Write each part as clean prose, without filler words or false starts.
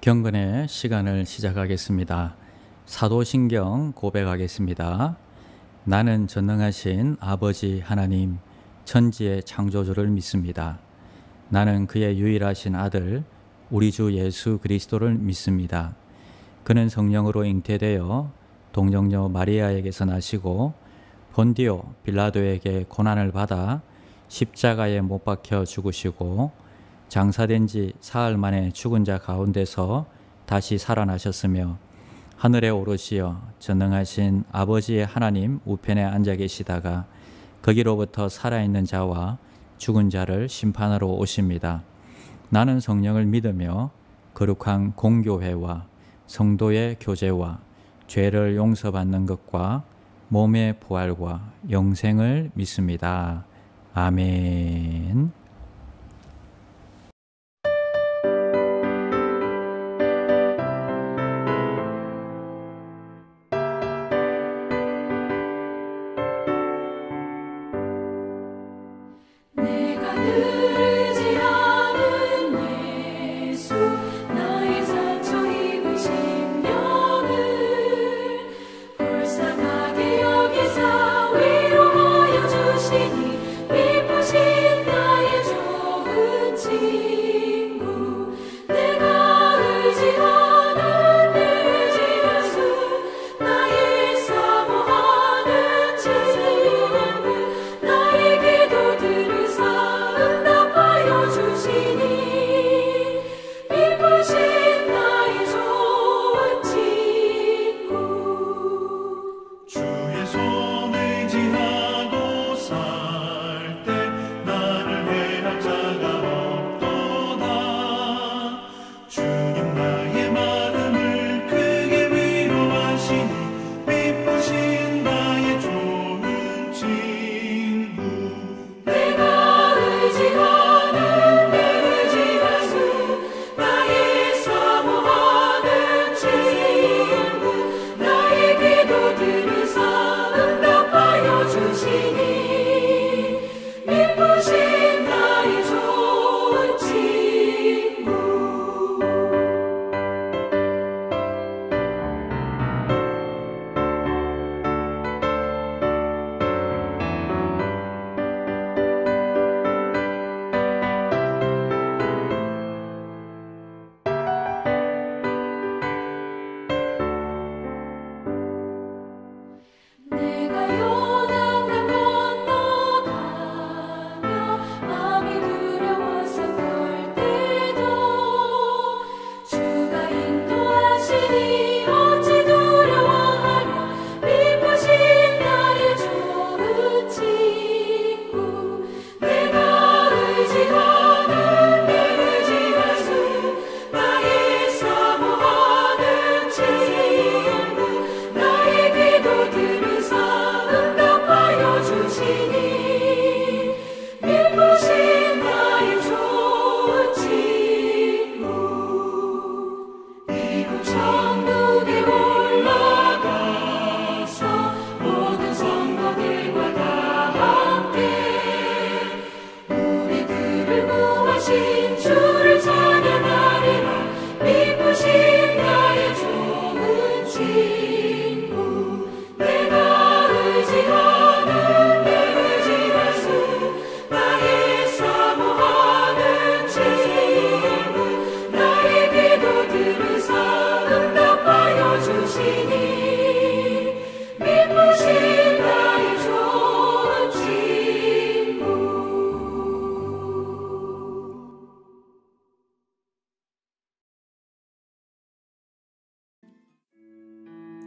경건의 시간을 시작하겠습니다. 사도신경 고백하겠습니다. 나는 전능하신 아버지 하나님, 천지의 창조주를 믿습니다. 나는 그의 유일하신 아들, 우리 주 예수 그리스도를 믿습니다. 그는 성령으로 잉태되어 동정녀 마리아에게서 나시고 본디오 빌라도에게 고난을 받아 십자가에 못 박혀 죽으시고 장사된 지 사흘 만에 죽은 자 가운데서 다시 살아나셨으며 하늘에 오르시어 전능하신 아버지의 하나님 우편에 앉아 계시다가 거기로부터 살아있는 자와 죽은 자를 심판하러 오십니다. 나는 성령을 믿으며 거룩한 공교회와 성도의 교제와 죄를 용서받는 것과 몸의 부활과 영생을 믿습니다. 아멘.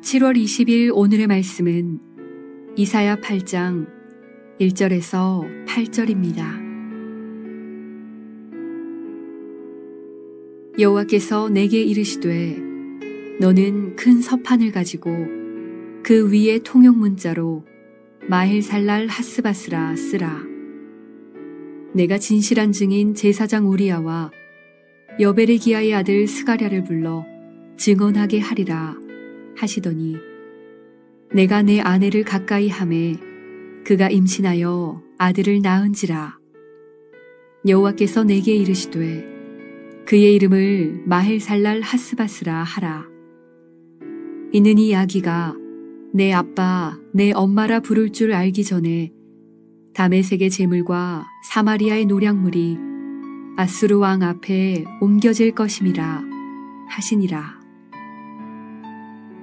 (7월 20일) 오늘의 말씀은 이사야 8장 1절에서 8절입니다. 여호와께서 내게 이르시되 너는 큰 서판을 가지고 그 위에 통용 문자로 마헬살랄 하스바스라 쓰라. 내가 진실한 증인 제사장 우리야와 여베레기야의 아들 스가랴를 불러 증언하게 하리라 하시더니 내가 내 아내를 가까이 하매 그가 임신하여 아들을 낳은지라. 여호와께서 내게 이르시되 그의 이름을 마헬살랄 하스바스라 하라. 이는 이 아기가 내 아빠 내 엄마라 부를 줄 알기 전에 다메섹의 제물과 사마리아의 노략물이 아수르 왕 앞에 옮겨질 것임이라 하시니라.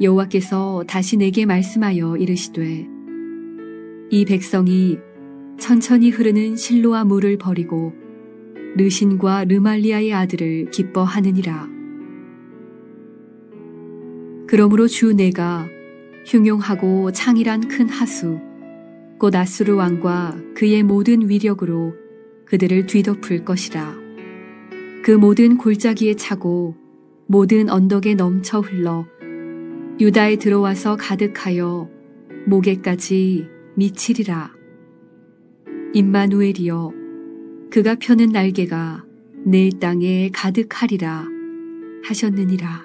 여호와께서 다시 내게 말씀하여 이르시되 이 백성이 천천히 흐르는 실로아 물을 버리고 르신과 르말리아의 아들을 기뻐하느니라. 그러므로 주 내가 흉용하고 창일한 큰 하수 곧 아수르 왕과 그의 모든 위력으로 그들을 뒤덮을 것이라. 그 모든 골짜기에 차고 모든 언덕에 넘쳐 흘러 유다에 들어와서 가득하여 목에까지 미치리라. 임마누엘이여 그가 펴는 날개가 내 땅에 가득하리라 하셨느니라.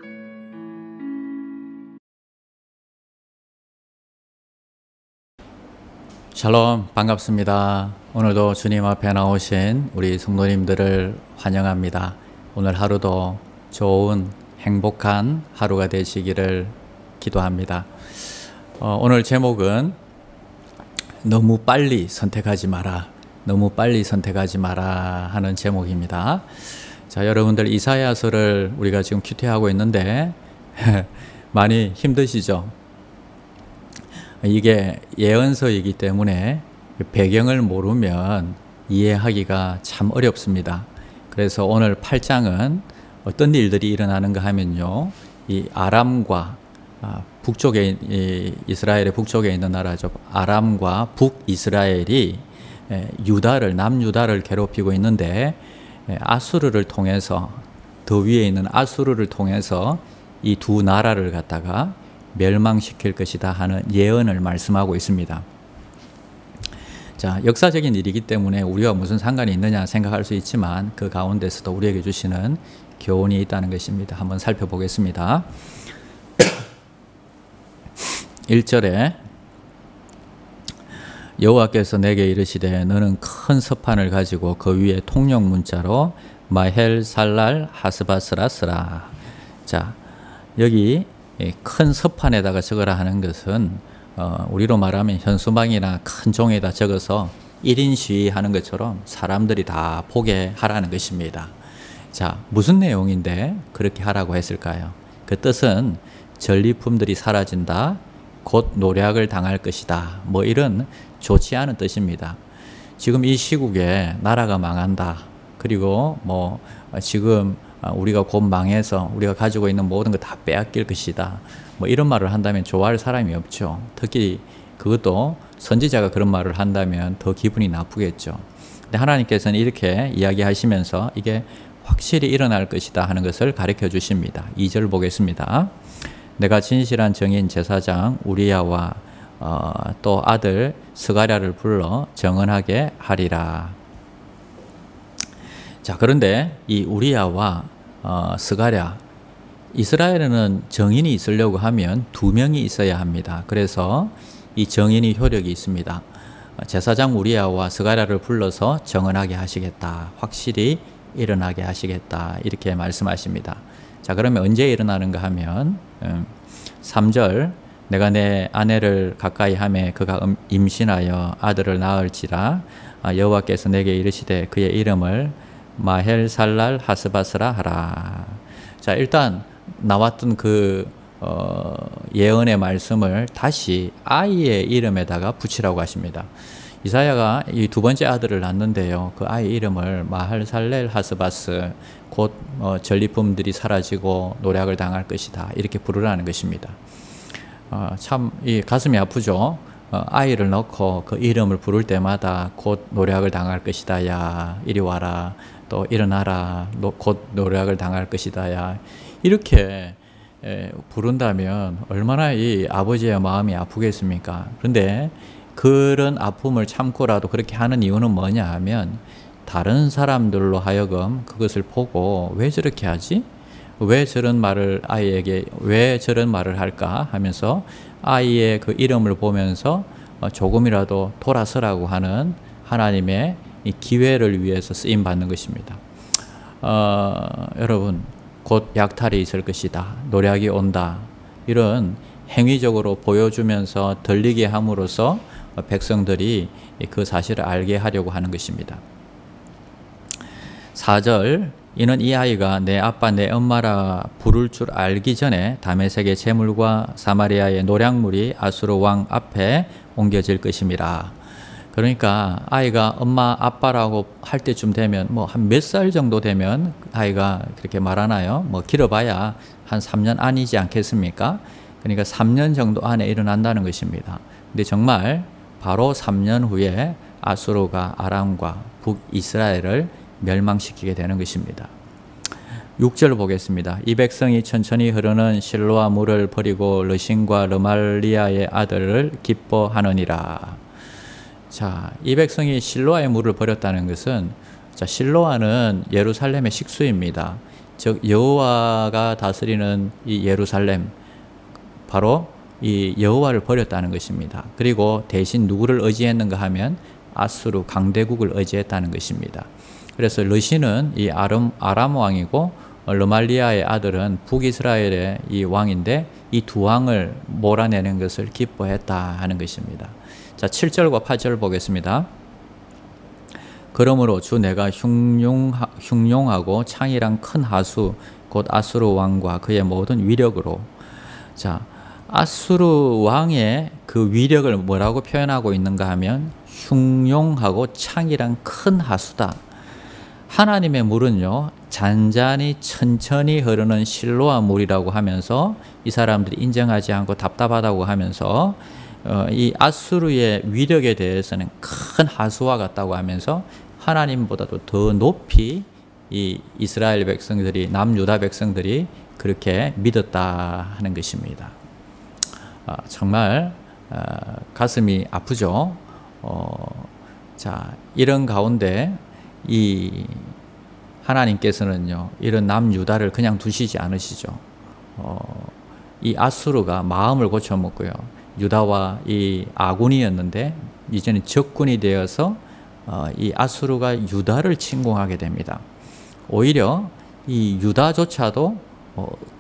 샬롬, 반갑습니다. 오늘도 주님 앞에 나오신 우리 성도님들을 환영합니다. 오늘 하루도 좋은 행복한 하루가 되시기를 기도합니다. 오늘 제목은 너무 빨리 선택하지 마라. 너무 빨리 선택하지 마라 하는 제목입니다. 자, 여러분들 이사야서를 우리가 지금 큐티하고 있는데 많이 힘드시죠? 이게 예언서이기 때문에 배경을 모르면 이해하기가 참 어렵습니다. 그래서 오늘 8장은 어떤 일들이 일어나는가 하면요, 이 아람과 북쪽에 이스라엘의 북쪽에 있는 나라죠. 아람과 북이스라엘이 유다를 남유다를 괴롭히고 있는데 아수르를 통해서 더 위에 있는 아수르를 통해서 이 두 나라를 갖다가 멸망시킬 것이다 하는 예언을 말씀하고 있습니다. 자, 역사적인 일이기 때문에 우리가 무슨 상관이 있느냐 생각할 수 있지만 그 가운데서도 우리에게 주시는 교훈이 있다는 것입니다. 한번 살펴보겠습니다. 1절에 여호와께서 내게 이르시되 너는 큰 서판을 가지고 그 위에 통용 문자로 마헬살랄 하스바스라 쓰라. 자, 여기 큰 서판에다가 적으라 하는 것은 우리로 말하면 현수막이나 큰 종에다 적어서 1인 시위하는 것처럼 사람들이 다 보게 하라는 것입니다. 자, 무슨 내용인데 그렇게 하라고 했을까요? 그 뜻은 전리품들이 사라진다, 곧 노략을 당할 것이다, 뭐 이런 좋지 않은 뜻입니다. 지금 이 시국에 나라가 망한다, 그리고 뭐 지금 우리가 곧 망해서 우리가 가지고 있는 모든 거 다 빼앗길 것이다, 뭐 이런 말을 한다면 좋아할 사람이 없죠. 특히 그것도 선지자가 그런 말을 한다면 더 기분이 나쁘겠죠. 근데 하나님께서는 이렇게 이야기하시면서 이게 확실히 일어날 것이다 하는 것을 가르쳐 주십니다. 2절 보겠습니다. 내가 진실한 정인 제사장 우리야와 또 아들 스가랴를 불러 정언하게 하리라. 자, 그런데 이 우리야와 스가랴, 이스라엘에는 정인이 있으려고 하면 2명이 있어야 합니다. 그래서 이 정인이 효력이 있습니다. 제사장 우리야와 스가랴를 불러서 정언하게 하시겠다, 확실히 일어나게 하시겠다, 이렇게 말씀하십니다. 자, 그러면 언제 일어나는가 하면 3절 내가 내 아내를 가까이 하매 그가 임신하여 아들을 낳을지라. 여호와께서 내게 이르시되 그의 이름을 마헬살랄 하스바스라 하라. 자, 일단 나왔던 그 예언의 말씀을 다시 아이의 이름에다가 붙이라고 하십니다. 이사야가 이 두 번째 아들을 낳는데요, 그 아이 이름을 마헬살렐 하스바스, 곧 전리품들이 사라지고 노략을 당할 것이다, 이렇게 부르라는 것입니다. 참 이 가슴이 아프죠. 아이를 넣고 그 이름을 부를 때마다 곧 노략을 당할 것이다, 야 이리 와라, 또 일어나라, 곧 노략을 당할 것이다. 야, 이렇게 부른다면 얼마나 이 아버지의 마음이 아프겠습니까? 그런데 그런 아픔을 참고라도 그렇게 하는 이유는 뭐냐 하면 다른 사람들로 하여금 그것을 보고 왜 저렇게 하지? 왜 저런 말을 아이에게 왜 저런 말을 할까 하면서 아이의 그 이름을 보면서 조금이라도 돌아서라고 하는 하나님의 이 기회를 위해서 쓰임 받는 것입니다. 여러분, 곧 약탈이 있을 것이다. 노략이 온다. 이런 행위적으로 보여주면서 들리게 함으로써 백성들이 그 사실을 알게 하려고 하는 것입니다. 4절, 이는 이 아이가 내 아빠 내 엄마라 부를 줄 알기 전에 다메섹의 재물과 사마리아의 노략물이 아수르 왕 앞에 옮겨질 것임이라. 그러니까 아이가 엄마 아빠라고 할 때쯤 되면 뭐 한 몇 살 정도 되면 아이가 그렇게 말하나요? 뭐 길어봐야 한 3년 아니지 않겠습니까? 그러니까 3년 정도 안에 일어난다는 것입니다. 근데 정말 바로 3년 후에 아수르가 아람과 북이스라엘을 멸망시키게 되는 것입니다. 6절 보겠습니다. 이 백성이 천천히 흐르는 실로아 물을 버리고 르신과 르말리아의 아들을 기뻐하느니라. 자, 이 백성이 실로아의 물을 버렸다는 것은, 자, 실로아는 예루살렘의 식수입니다. 즉 여호와가 다스리는 이 예루살렘, 바로 이 여호와를 버렸다는 것입니다. 그리고 대신 누구를 의지했는가 하면 아수르 강대국을 의지했다는 것입니다. 그래서 르신은 이 아람 왕이고 르말리아의 아들은 북이스라엘의 이 왕인데 이 두 왕을 몰아내는 것을 기뻐했다 하는 것입니다. 자, 7절과 8절 보겠습니다. 그러므로 주 내가 흉용하고 창이랑 큰 하수 곧 아수르 왕과 그의 모든 위력으로. 자, 아수르 왕의 그 위력을 뭐라고 표현하고 있는가 하면 흉용하고 창이랑 큰 하수다. 하나님의 물은요, 잔잔히 천천히 흐르는 실로아 물이라고 하면서 이 사람들이 인정하지 않고 답답하다고 하면서 이 아수르의 위력에 대해서는 큰 하수와 같다고 하면서 하나님보다도 더 높이 이 이스라엘 백성들이, 남유다 백성들이 그렇게 믿었다 하는 것입니다. 정말 가슴이 아프죠. 자, 이런 가운데 이 하나님께서는요, 이런 남유다를 그냥 두시지 않으시죠. 이 아수르가 마음을 고쳐먹고요, 유다와 이 아군이었는데 이제는 적군이 되어서 이 아수르가 유다를 침공하게 됩니다. 오히려 이 유다조차도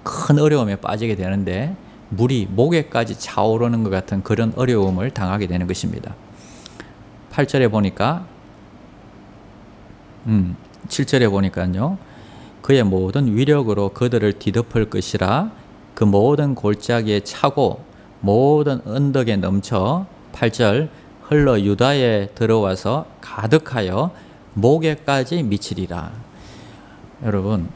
큰 어려움에 빠지게 되는데 물이 목에까지 차오르는 것 같은 그런 어려움을 당하게 되는 것입니다. 8절에 보니까 7절에 보니까요, 그의 모든 위력으로 그들을 뒤덮을 것이라. 그 모든 골짜기에 차고 모든 언덕에 넘쳐. 8절, 흘러 유다에 들어와서 가득하여 목에까지 미치리라. 여러분,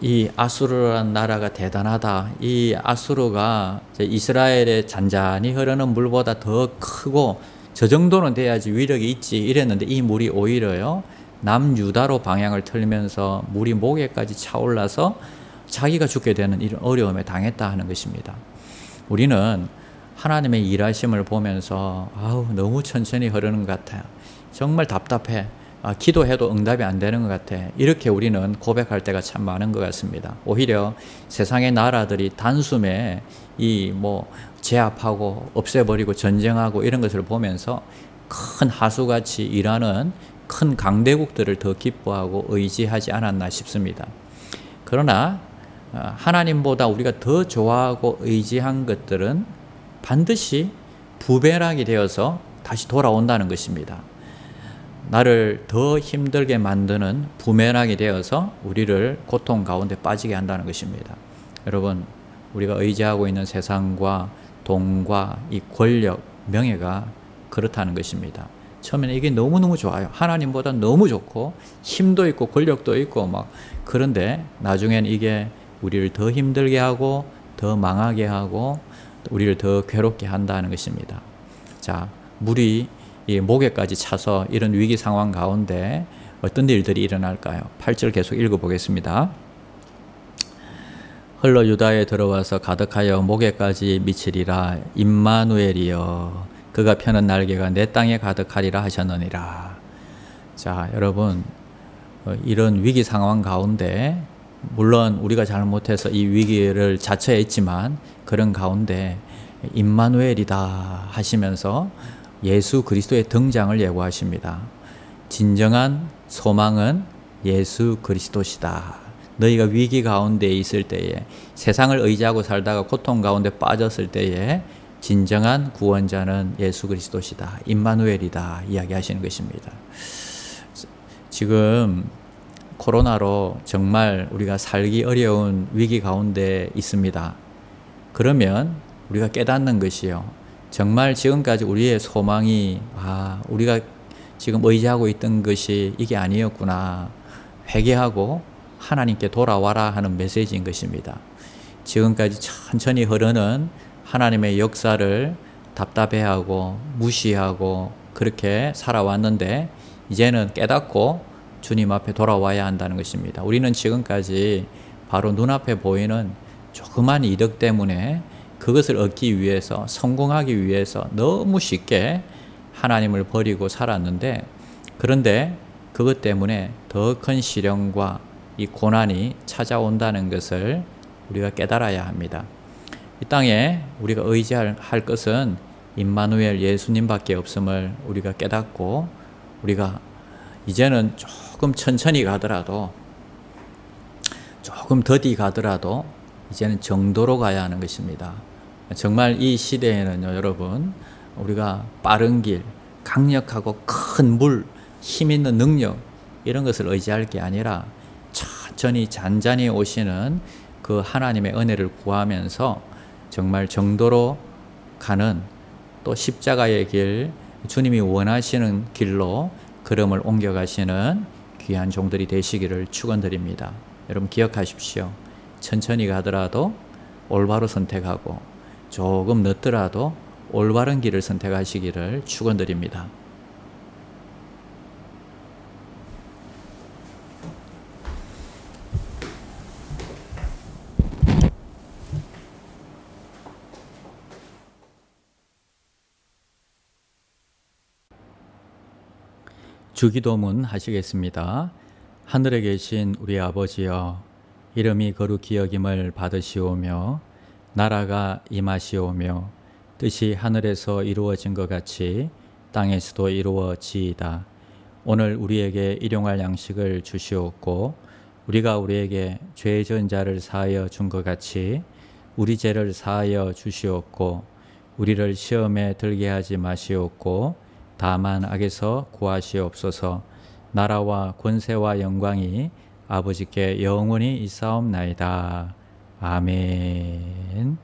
이 아수르라는 나라가 대단하다. 이 아수르가 이스라엘의 잔잔히 흐르는 물보다 더 크고 저 정도는 돼야지 위력이 있지 이랬는데 이 물이 오히려요, 남유다로 방향을 틀면서 물이 목에까지 차올라서 자기가 죽게 되는 이런 어려움에 당했다 하는 것입니다. 우리는 하나님의 일하심을 보면서 너무 천천히 흐르는 것 같아요. 정말 답답해. 기도해도 응답이 안 되는 것 같아. 이렇게 우리는 고백할 때가 참 많은 것 같습니다. 오히려 세상의 나라들이 단숨에 제압하고 없애버리고 전쟁하고 이런 것을 보면서 큰 하수같이 일하는 큰 강대국들을 더 기뻐하고 의지하지 않았나 싶습니다. 그러나 하나님보다 우리가 더 좋아하고 의지한 것들은 반드시 부배락이 되어서 다시 돌아온다는 것입니다. 나를 더 힘들게 만드는 부메랑이 되어서 우리를 고통 가운데 빠지게 한다는 것입니다. 여러분, 우리가 의지하고 있는 세상과 돈과 이 권력, 명예가 그렇다는 것입니다. 처음에는 이게 너무너무 좋아요. 하나님보다 너무 좋고 힘도 있고 권력도 있고 그런데 나중엔 이게 우리를 더 힘들게 하고 더 망하게 하고 우리를 더 괴롭게 한다는 것입니다. 자, 물이 이 목에까지 차서 이런 위기 상황 가운데 어떤 일들이 일어날까요? 8절 계속 읽어보겠습니다. 흘러 유다에 들어와서 가득하여 목에까지 미치리라. 임마누엘이여 그가 펴는 날개가 내 땅에 가득하리라 하셨느니라. 자, 여러분, 이런 위기 상황 가운데 물론 우리가 잘못해서 이 위기를 자처했지만 그런 가운데 임마누엘이다 하시면서 예수 그리스도의 등장을 예고하십니다. 진정한 소망은 예수 그리스도시다. 너희가 위기 가운데 있을 때에, 세상을 의지하고 살다가 고통 가운데 빠졌을 때에 진정한 구원자는 예수 그리스도시다. 임마누엘이다 이야기하시는 것입니다. 지금 코로나로 정말 우리가 살기 어려운 위기 가운데 있습니다. 그러면 우리가 깨닫는 것이요, 정말 지금까지 우리의 소망이 우리가 지금 의지하고 있던 것이 이게 아니었구나, 회개하고 하나님께 돌아와라 하는 메시지인 것입니다. 지금까지 천천히 흐르는 하나님의 역사를 답답해하고 무시하고 그렇게 살아왔는데 이제는 깨닫고 주님 앞에 돌아와야 한다는 것입니다. 우리는 지금까지 바로 눈앞에 보이는 조그만 이득 때문에 그것을 얻기 위해서, 성공하기 위해서 너무 쉽게 하나님을 버리고 살았는데, 그런데 그것 때문에 더 큰 시련과 이 고난이 찾아온다는 것을 우리가 깨달아야 합니다. 이 땅에 우리가 의지할 것은 임마누엘 예수님밖에 없음을 우리가 깨닫고, 우리가 이제는 조금 천천히 가더라도, 조금 더디 가더라도 이제는 정도로 가야 하는 것입니다. 정말 이 시대에는요, 여러분, 우리가 빠른 길, 강력하고 큰 물, 힘 있는 능력, 이런 것을 의지할 게 아니라 천천히 잔잔히 오시는 그 하나님의 은혜를 구하면서 정말 정도로 가는, 또 십자가의 길, 주님이 원하시는 길로 걸음을 옮겨가시는 귀한 종들이 되시기를 축원드립니다. 여러분 기억하십시오. 천천히 가더라도 올바로 선택하고, 조금 늦더라도 올바른 길을 선택하시기를 축원드립니다. 주기도문 하시겠습니다. 하늘에 계신 우리 아버지여, 이름이 거룩히 여김을 받으시오며 나라가 임하시오며 뜻이 하늘에서 이루어진 것 같이 땅에서도 이루어지이다. 오늘 우리에게 일용할 양식을 주시옵고 우리가 우리에게 죄 지은 자를 사하여 준 것 같이 우리 죄를 사하여 주시옵고 우리를 시험에 들게 하지 마시옵고 다만 악에서 구하시옵소서. 나라와 권세와 영광이 아버지께 영원히 있사옵나이다. 아멘.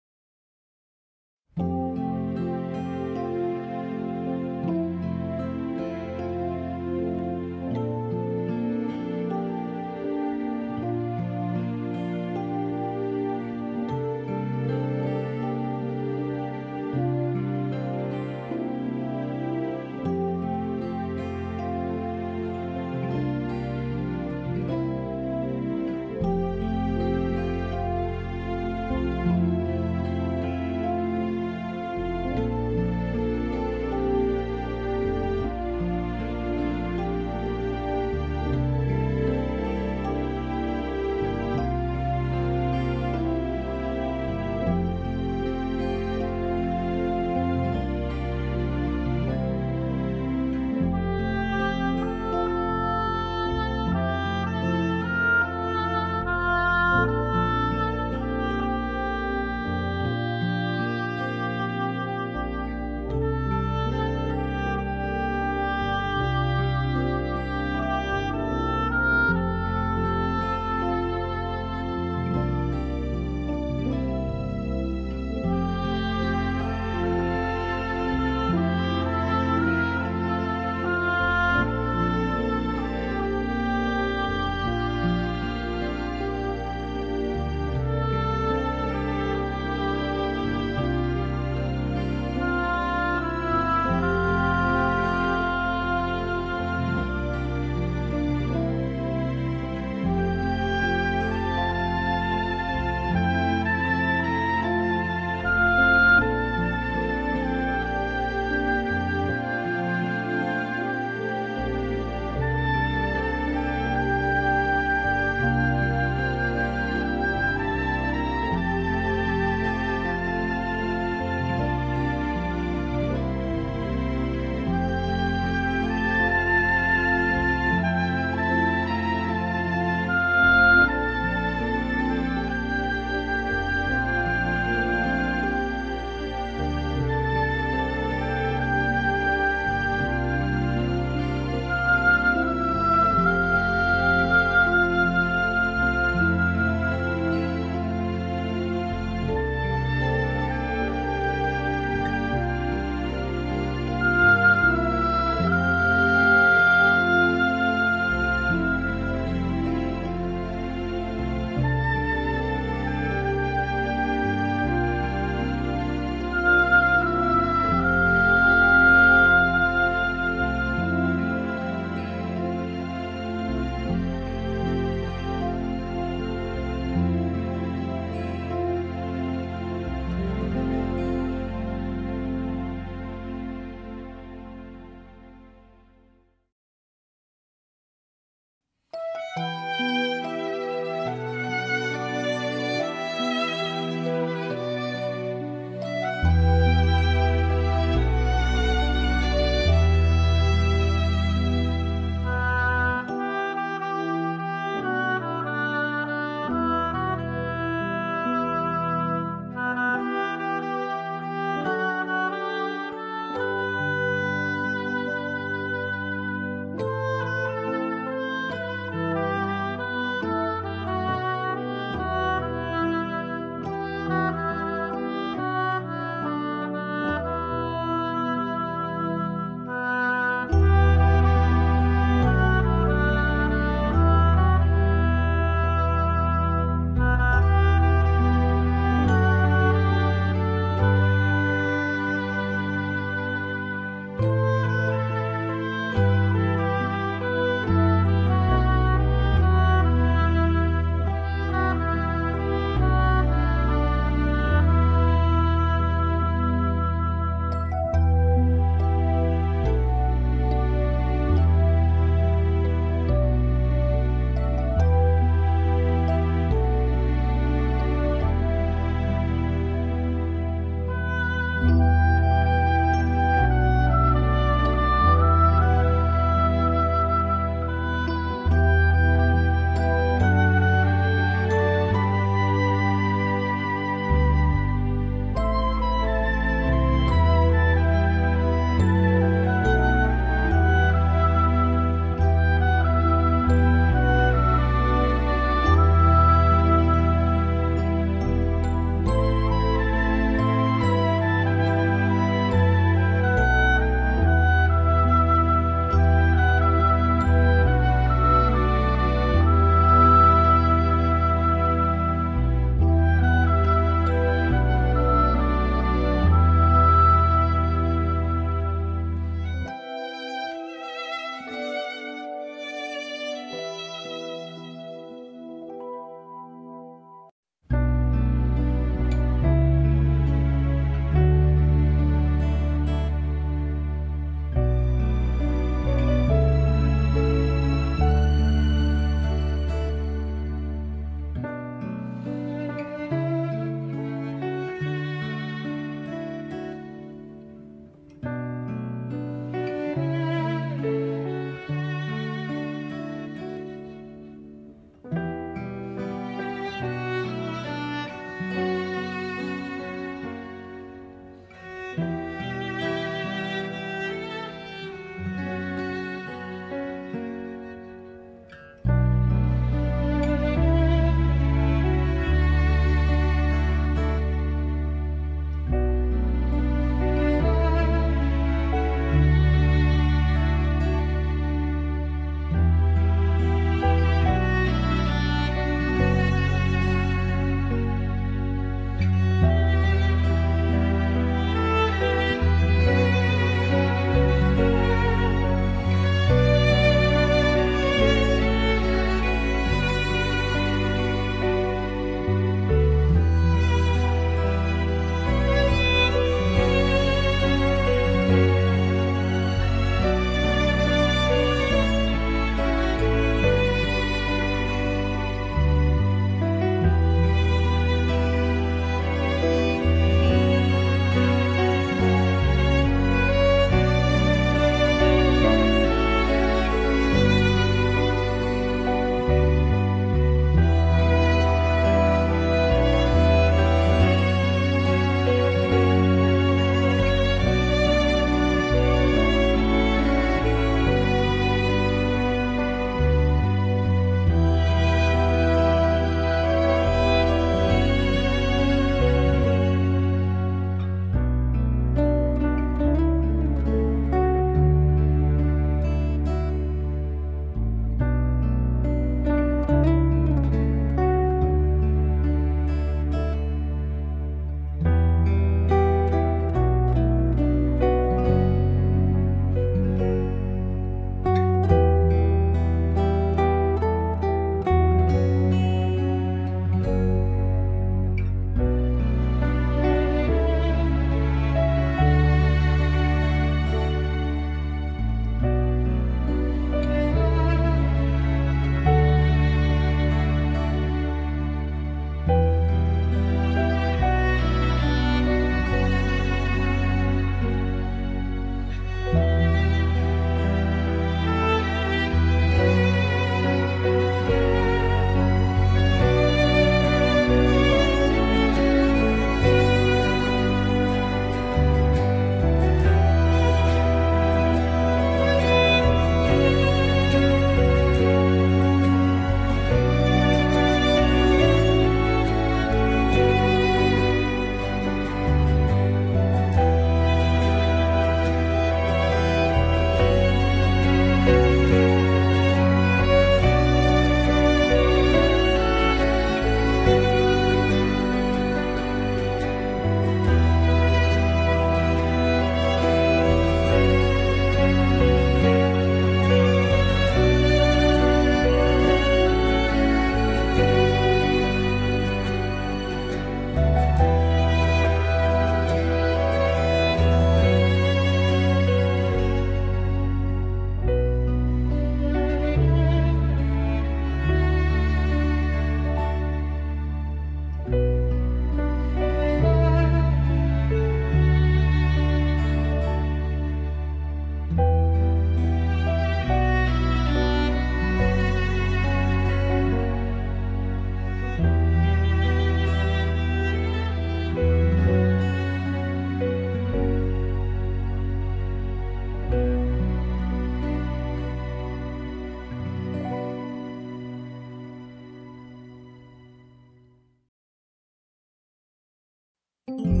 주